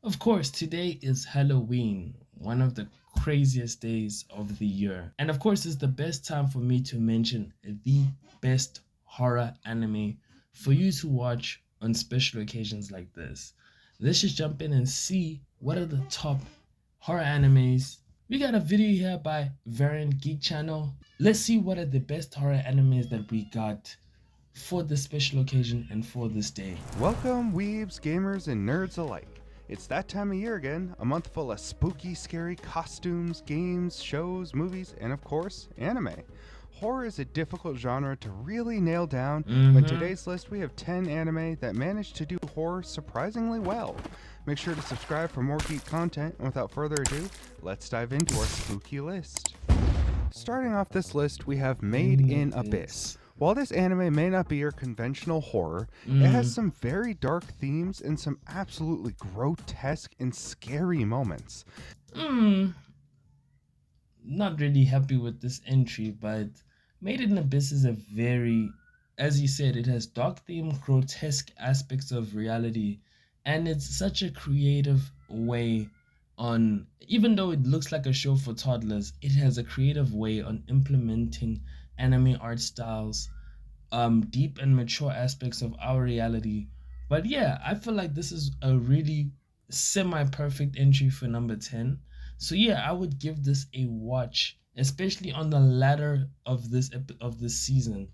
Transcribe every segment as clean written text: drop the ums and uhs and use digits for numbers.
Of course, today is Halloween, one of the craziest days of the year. And of course, it's the best time for me to mention the best horror anime for you to watch on special occasions like this. Let's just jump in and see what are the top horror animes. We got a video here by Variant Geek Channel. Let's see what are the best horror animes that we got for this special occasion and for this day. Welcome, weebs, gamers, and nerds alike. It's that time of year again, a month full of spooky, scary costumes, games, shows, movies, and of course, anime. Horror is a difficult genre to really nail down, but in today's list we have 10 anime that managed to do horror surprisingly well. Make sure to subscribe for more geek content, and without further ado, let's dive into our spooky list. Starting off this list, we have Made in Abyss. While this anime may not be your conventional horror, it has some very dark themes and some absolutely grotesque and scary moments. Not really happy with this entry, but Made in Abyss is a very, as you said, it has dark theme, grotesque aspects of reality, and it's such a creative way on, even though it looks like a show for toddlers, it has a creative way on implementing anime art styles, deep and mature aspects of our reality. But yeah, I feel like this is a really semi-perfect entry for number 10. So yeah, I would give this a watch, especially on the latter of this season.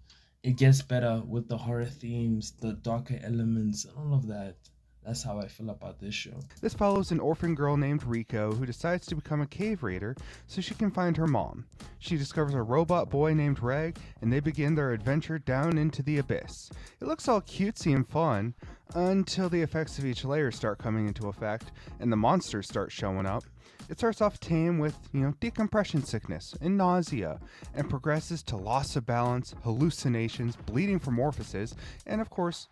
It gets better with the horror themes, the darker elements, and all of that. That's how I feel about this show. This follows an orphan girl named Riko who decides to become a cave raider so she can find her mom. She discovers a robot boy named Reg, and they begin their adventure down into the abyss. It looks all cutesy and fun until the effects of each layer start coming into effect and the monsters start showing up. It starts off tame with, decompression sickness and nausea, and progresses to loss of balance, hallucinations, bleeding from orifices, and of course,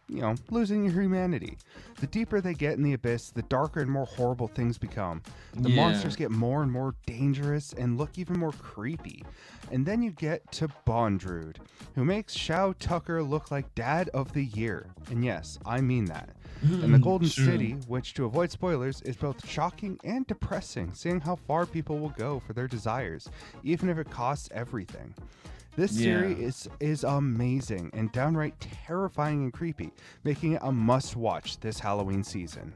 losing your humanity. The deeper they get in the abyss, the darker and more horrible things become. The monsters get more and more dangerous and look even more creepy. And then you get to Bondrude, who makes Shao Tucker look like Dad of the Year. And yes, I mean that. And the Golden City, which to avoid spoilers, is both shocking and depressing, seeing how far people will go for their desires, even if it costs everything. This series is amazing and downright terrifying and creepy, making it a must-watch this Halloween season.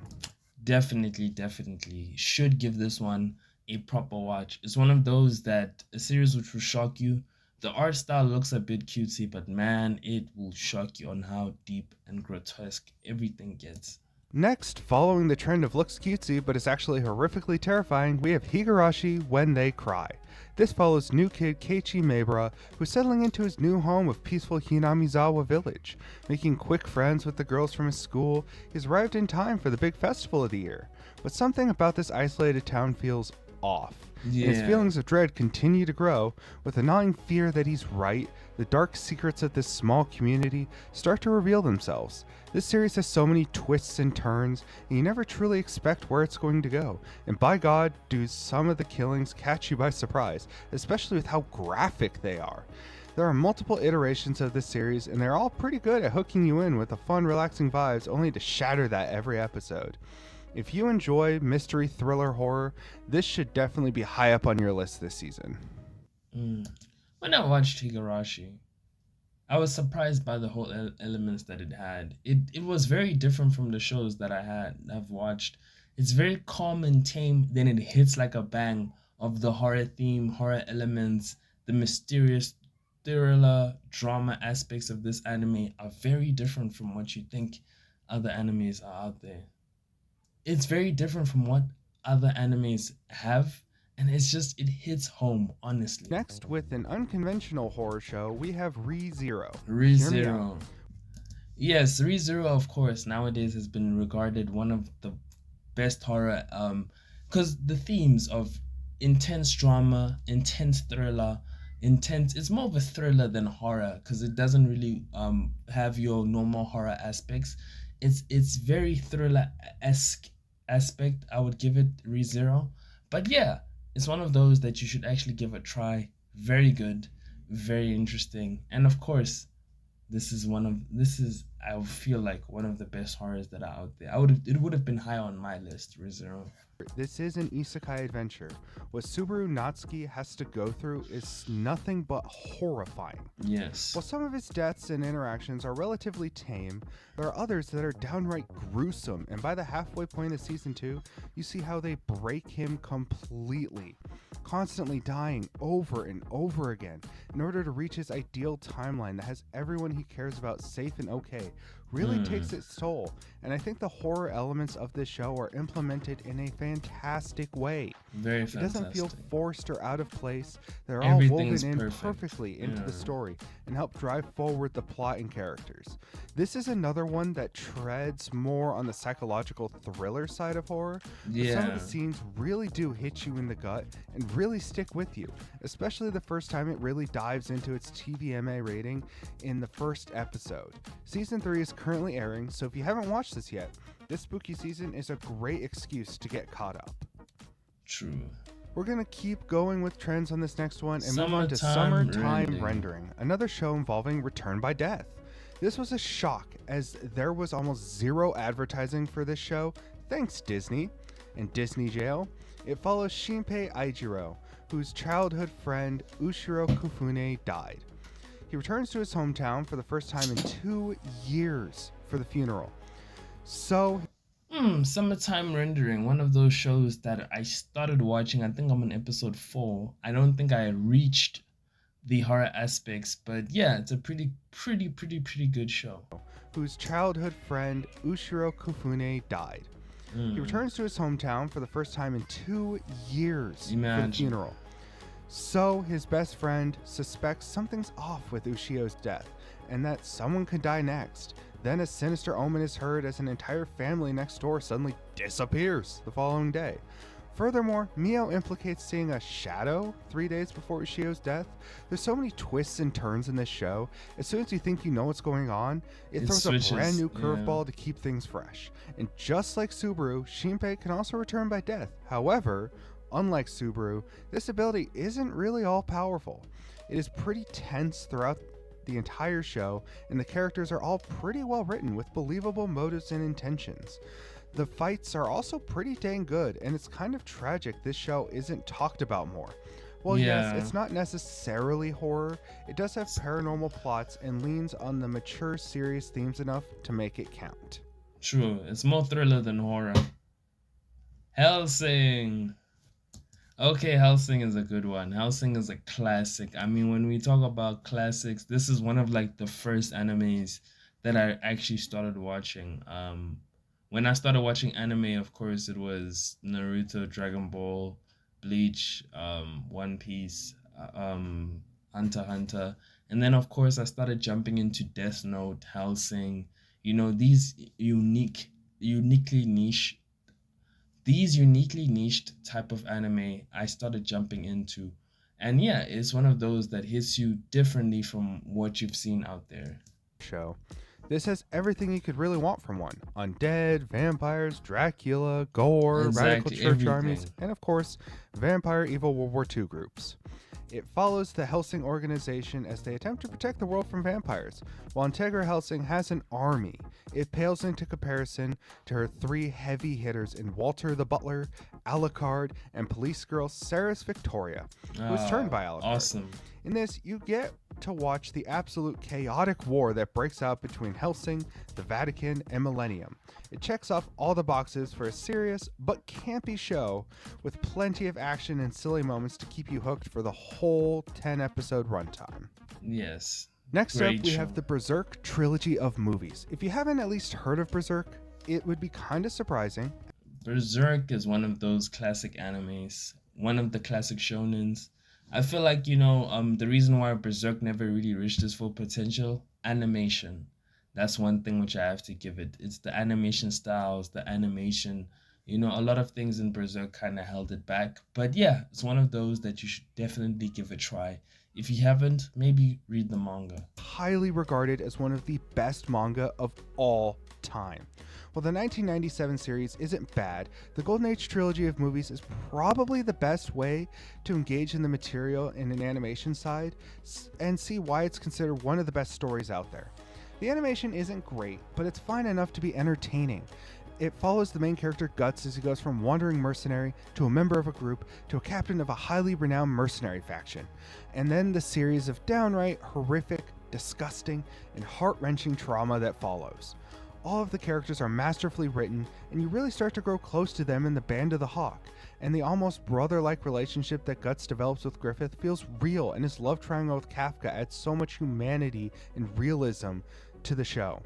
Definitely should give this one a proper watch. It's one of those that a series which will shock you. The art style looks a bit cutesy, but man, it will shock you on how deep and grotesque everything gets. Next, following the trend of looks cutesy but is actually horrifically terrifying, we have Higurashi When They Cry. This follows new kid Keiichi Maebara, who's settling into his new home of peaceful Hinamizawa village. Making quick friends with the girls from his school, he's arrived in time for the big festival of the year. But something about this isolated town feels off. And his feelings of dread continue to grow. With a gnawing fear that he's right, the dark secrets of this small community start to reveal themselves. This series has so many twists and turns, and you never truly expect where it's going to go. And by God, do some of the killings catch you by surprise, especially with how graphic they are. There are multiple iterations of this series, and they're all pretty good at hooking you in with the fun, relaxing vibes, only to shatter that every episode. If you enjoy mystery, thriller, horror, this should definitely be high up on your list this season. When I watched Higurashi, I was surprised by the whole elements that it had. It was very different from the shows that I've watched. It's very calm and tame, then it hits like a bang of the horror theme, horror elements, the mysterious thriller drama aspects of this anime are very different from what you think other animes are out there. It's very different from what other animes have, and it hits home, honestly. Next, with an unconventional horror show, we have ReZero. ReZero. Yes, ReZero, of course, nowadays has been regarded one of the best horror, because the themes of intense drama, intense thriller, it's more of a thriller than horror, because it doesn't really have your normal horror aspects. It's very thriller-esque aspect. I would give it ReZero. But yeah, it's one of those that you should actually give a try. Very good, very interesting. And of course, this is I feel like one of the best horrors that are out there. It would have been high on my list, ReZero. This is an isekai adventure. What Subaru Natsuki has to go through is nothing but horrifying. Yes. While some of his deaths and interactions are relatively tame, there are others that are downright gruesome, and by the halfway point of season 2, you see how they break him completely, constantly dying over and over again in order to reach his ideal timeline that has everyone he cares about safe and okay. Really takes its toll, and I think the horror elements of this show are implemented in a fantastic way. Very It fantastic. doesn't feel forced or out of place. They're Everything all woven is in perfect. perfectly into the Yeah. story and help drive forward the plot and characters. This is another one that treads more on the psychological thriller side of horror. But some of Yeah. the scenes really do hit you in the gut and really stick with you, especially the first time it really dives into its TVMA rating in the first episode. Season 3 is currently airing, so if you haven't watched this yet, this spooky season is a great excuse to get caught up. True. We're gonna keep going with trends on this next one and move on to Summertime Summertime Rendering, another show involving Return by Death. This was a shock as there was almost zero advertising for this show, thanks Disney and Disney Jail. It follows Shinpei Aijiro, whose childhood friend Ushiro Kufune died. He returns to his hometown for the first time in 2 years for the funeral. So Summertime Rendering, one of those shows that I started watching. I think I'm on episode 4. I don't think I reached the horror aspects, but yeah, it's a pretty good show. whose childhood friend Ushiro Kufune died. He returns to his hometown for the first time in 2 years for the Imagine. funeral. So his best friend suspects something's off with Ushio's death and that someone could die next. Then a sinister omen is heard as an entire family next door suddenly disappears the following day. Furthermore, Mio implicates seeing a shadow 3 days before Ushio's death. There's so many twists and turns in this show. As soon as you think you know what's going on, it throws switches, a brand new yeah. curveball to keep things fresh. And just like Subaru, Shinpei can also return by death. However, unlike Subaru, this ability isn't really all powerful. It is pretty tense throughout the entire show, and the characters are all pretty well written with believable motives and intentions. The fights are also pretty dang good, and it's kind of tragic this show isn't talked about more. Well, yes, Yeah. it's not necessarily horror, it does have paranormal plots and leans on the mature, serious themes enough to make it count. True, it's more thriller than horror. Helsing. Okay, Helsing is a good one. Helsing is a classic. I mean, when we talk about classics, this is one of like the first animes that I actually started watching. When I started watching anime, of course, it was Naruto, Dragon Ball, Bleach, One Piece, Hunter x Hunter, and then of course I started jumping into Death Note, Helsing. You know, these uniquely niched type of anime I started jumping into. And yeah, it's one of those that hits you differently from what you've seen out there. Show. This has everything you could really want from one: undead, vampires, Dracula, gore, radical Exactly, church armies, everything. and of course, vampire evil World War II groups. It follows the Helsing organization as they attempt to protect the world from vampires. While Integra Helsing has an army, it pales into comparison to her 3 heavy hitters in Walter the Butler, Alucard, and police girl Saris Victoria, who was turned by Alucard. Awesome. In this, you get to watch the absolute chaotic war that breaks out between Helsing, the Vatican, and Millennium. It checks off all the boxes for a serious but campy show with plenty of action and silly moments to keep you hooked for the whole 10-episode runtime. Yes. Next Great up, we show. have the Berserk trilogy of movies. If you haven't at least heard of Berserk, it would be kind of surprising. Berserk is one of those classic animes, one of the classic shonens. I feel like, the reason why Berserk never really reached its full potential, animation. That's one thing which I have to give it. It's the animation styles, the animation. A lot of things in Berserk kind of held it back. But yeah, it's one of those that you should definitely give a try. If you haven't, maybe read the manga. Highly regarded as one of the best manga of all time. While the 1997 series isn't bad, the Golden Age trilogy of movies is probably the best way to engage in the material in an animation side and see why it's considered one of the best stories out there. The animation isn't great, but it's fine enough to be entertaining. It follows the main character Guts as he goes from wandering mercenary to a member of a group to a captain of a highly renowned mercenary faction, and then the series of downright horrific, disgusting, and heart-wrenching trauma that follows. All of the characters are masterfully written, and you really start to grow close to them in the Band of the Hawk, and the almost brother-like relationship that Guts develops with Griffith feels real, and his love triangle with Kafka adds so much humanity and realism to the show.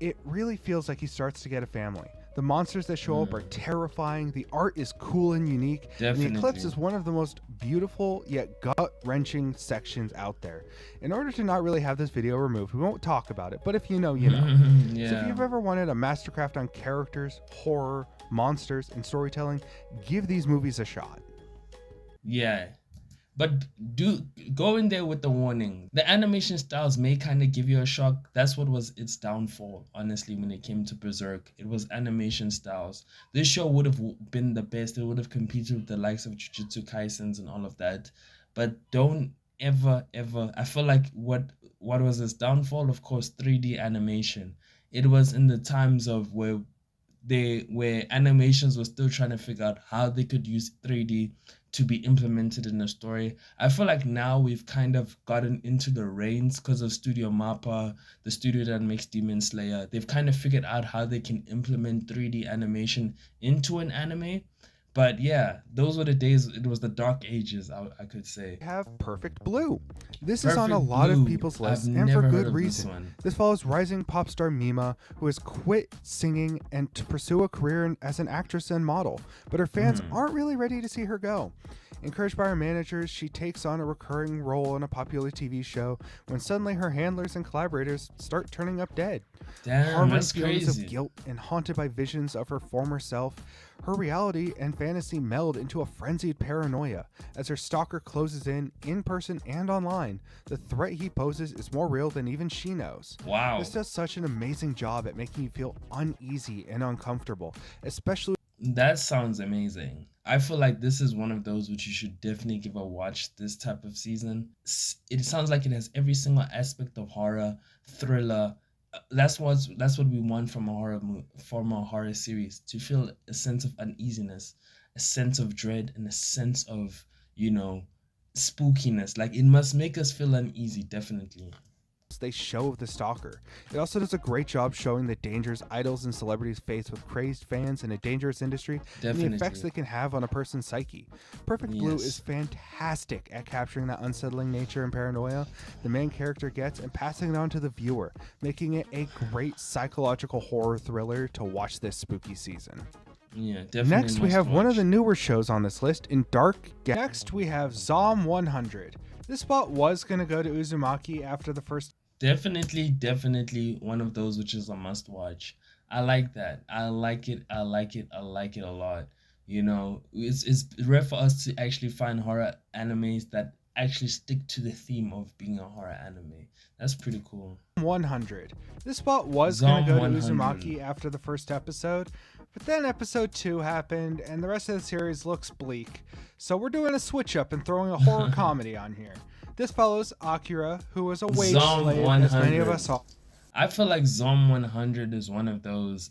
It really feels like he starts to get a family. The monsters that show up are terrifying, the art is cool and unique, and the Eclipse is one of the most beautiful yet gut-wrenching sections out there. In order to not really have this video removed, we won't talk about it, but if you know, you know. Yeah. So if you've ever wanted a mastercraft on characters, horror, monsters, and storytelling, give these movies a shot. Yeah. But do go in there with the warning. The animation styles may kind of give you a shock. That's what was its downfall, honestly, when it came to Berserk. It was animation styles. This show would have been the best. It would have competed with the likes of Jujutsu Kaisens and all of that. But don't ever, I feel like what was its downfall? Of course, 3D animation. It was in the times of where animations were still trying to figure out how they could use 3D to be implemented in a story. I feel like now we've kind of gotten into the reins because of Studio Mappa, the studio that makes Demon Slayer. They've kind of figured out how they can implement 3D animation into an anime. But yeah, those were the days. It was the dark ages, I could say. We have Perfect Blue. This Perfect is on a lot Blue. of people's lists, I've and never for heard good of this reason. one. This follows rising pop star Mima, who has quit singing and to pursue a career as an actress and model, but her fans aren't really ready to see her go. Encouraged by her managers, she takes on a recurring role in a popular TV show when suddenly her handlers and collaborators start turning up dead. Damn, Harboring that's feelings crazy. of guilt and haunted by visions of her former self, her reality and fantasy meld into a frenzied paranoia. As her stalker closes in person and online, the threat he poses is more real than even she knows. Wow. This does such an amazing job at making you feel uneasy and uncomfortable, especially. That sounds amazing. I feel like this is one of those which you should definitely give a watch this type of season. It sounds like it has every single aspect of horror, thriller. That's what we want from a horror series, to feel a sense of uneasiness, a sense of dread, and a sense of, spookiness. Like, it must make us feel uneasy, definitely. They show the stalker. It also does a great job showing the dangers idols and celebrities face with crazed fans in a dangerous industry and the effects they can have on a person's psyche. Perfect Blue is fantastic at capturing that unsettling nature and paranoia the main character gets and passing it on to the viewer, making it a great psychological horror thriller to watch this spooky season. Yeah, definitely. Next, we have one of the newer shows on this list in Dark. Next, we have Zom 100. This spot was going to go to Uzumaki after the first. Definitely one of those which is a must watch. I like that. I like it a lot. It's rare for us to actually find horror animes that actually stick to the theme of being a horror anime. That's pretty cool. 100. This spot was going to go to Uzumaki after the first episode, but then episode 2 happened and the rest of the series looks bleak. So we're doing a switch up and throwing a horror comedy on here. This follows Akira, who was a wage slave, as many of us saw. I feel like Zom 100 is one of those.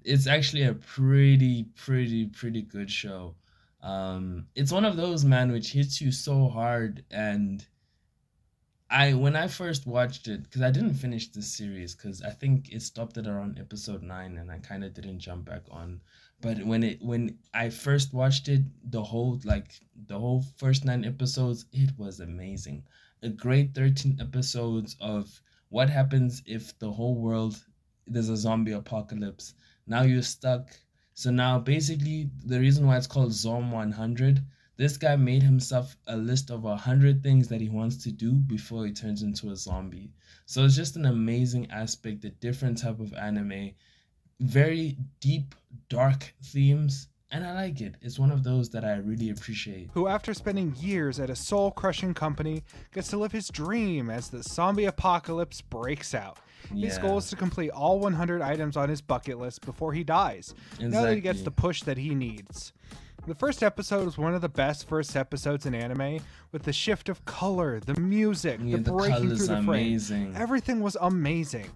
It's actually a pretty good show. It's one of those, man, which hits you so hard. And when I first watched it, because I didn't finish this series, because I think it stopped at around episode 9, and I kind of didn't jump back on. But when I first watched it, the whole first 9 episodes, it was amazing. A great 13 episodes of what happens if the whole world, there's a zombie apocalypse. Now you're stuck. So now basically the reason why it's called Zom 100, this guy made himself a list of 100 things that he wants to do before he turns into a zombie. So it's just an amazing aspect, a different type of anime. Very deep, dark themes, and I like it. It's one of those that I really appreciate. Who, after spending years at a soul-crushing company, gets to live his dream as the zombie apocalypse breaks out. His goal is to complete all 100 items on his bucket list before he dies, now that he gets the push that he needs. The first episode was one of the best first episodes in anime, with the shift of color, the music, Yeah, the the breaking colors through are the frame. amazing. Everything was amazing.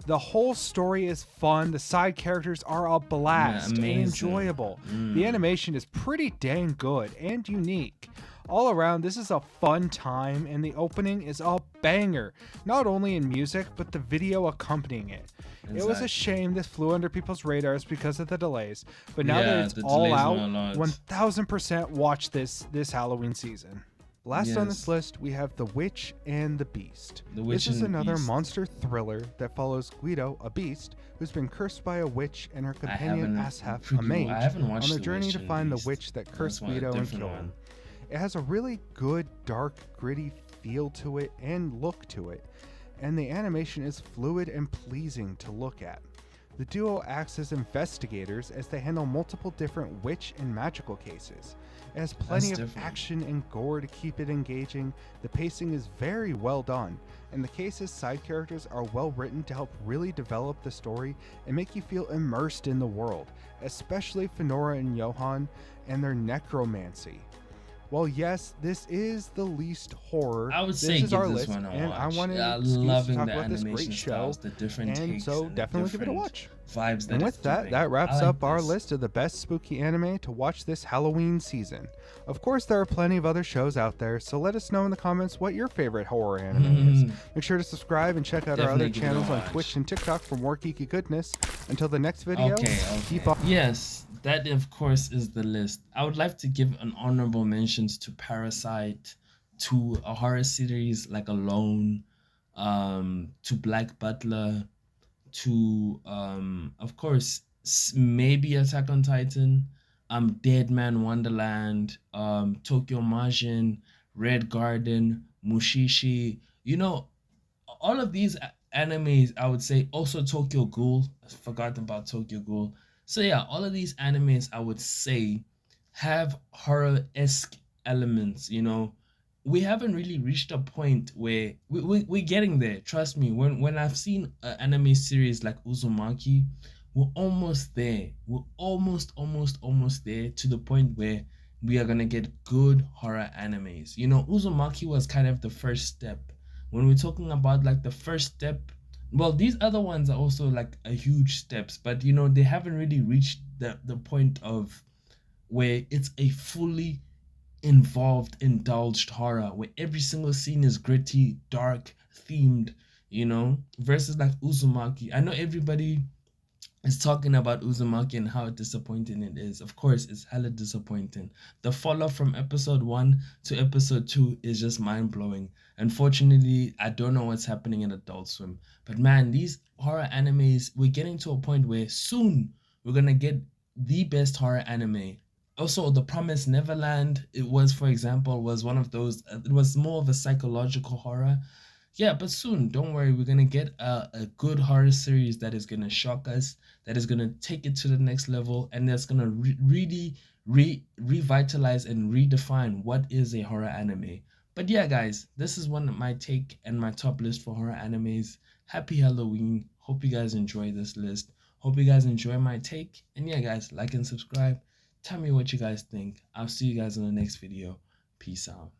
The whole story is fun. The side characters are a blast and amazing. enjoyable. The animation is pretty dang good and unique. All around, this is a fun time, and the opening is a banger, not only in music, but the video accompanying it. It was a Exactly. shame this flew under people's radars because of the delays, but now Yeah, that it's the all delays out, were a lot. 1000% watch this Halloween season. Last on this Yes. list, we have The Witch and the Beast. The Witch This is and the another Beast. monster thriller that follows Guido, a beast, who's been cursed by a witch, and her I companion haven't Ashaf, a freaking- mage, I haven't on watched their The journey Witch to and find the Beast. witch that That's cursed one, a Guido and different killed him. one. It has a really good, dark, gritty feel to it and look to it, and the animation is fluid and pleasing to look at. The duo acts as investigators as they handle multiple different witch and magical cases. It has plenty That's of different. action and gore to keep it engaging. The pacing is very well done, and the case's side characters are well written to help really develop the story and make you feel immersed in the world, especially Fenora and Johan and their necromancy. Well, yes, this is the least horror. I would this say is give our this list, one a and watch. I wanted Yeah, an excuse to loving talk the about this animation great show, styles, the different and takes, so and the definitely give it a different watch. vibes that And it's with that, giving. that wraps I like up our this. list of the best spooky anime to watch this Halloween season. Of course, there are plenty of other shows out there, so let us know in the comments what your favorite horror anime is. Make sure to subscribe and check out our other Definitely give it a channels on watch. Twitch and TikTok for more geeky goodness. Until the next video, Okay. keep on. Yes, that of course is the list. I would like to give an honorable mentions to Parasite, to a horror series like Alone, to Black Butler, to of course maybe Attack on Titan, Dead Man Wonderland, Tokyo Majin, Red Garden, Mushishi. You know, all of these animes, I would say, also Tokyo Ghoul. I forgot about Tokyo Ghoul. So yeah, all of these animes, I would say, have horror-esque elements. You know, we haven't really reached a point where we're getting there. Trust me. When I've seen an anime series like Uzumaki, we're almost there. We're almost there to the point where we are gonna get good horror animes. You know, Uzumaki was kind of the first step. When we're talking about like the first step, well, these other ones are also like a huge steps, but you know, they haven't really reached the point of where it's a fully involved, indulged horror where every single scene is gritty, dark, themed, you know, versus like Uzumaki. I know everybody is talking about Uzumaki and how disappointing it is. Of course, it's hella disappointing. The follow from episode 1 to episode 2 is just mind blowing. Unfortunately, I don't know what's happening in Adult Swim. But man, these horror animes, we're getting to a point where soon we're gonna get the best horror anime. Also, The Promised Neverland, it was, for example, was one of those, it was more of a psychological horror. Yeah, but soon, don't worry, we're gonna get a good horror series that is gonna shock us, that is gonna take it to the next level, and that's gonna really revitalize and redefine what is a horror anime. But yeah, guys, this is one of my take and my top list for horror animes. Happy Halloween! Hope you guys enjoy this list. Hope you guys enjoy my take. And yeah, guys, like and subscribe. Tell me what you guys think. I'll see you guys in the next video. Peace out.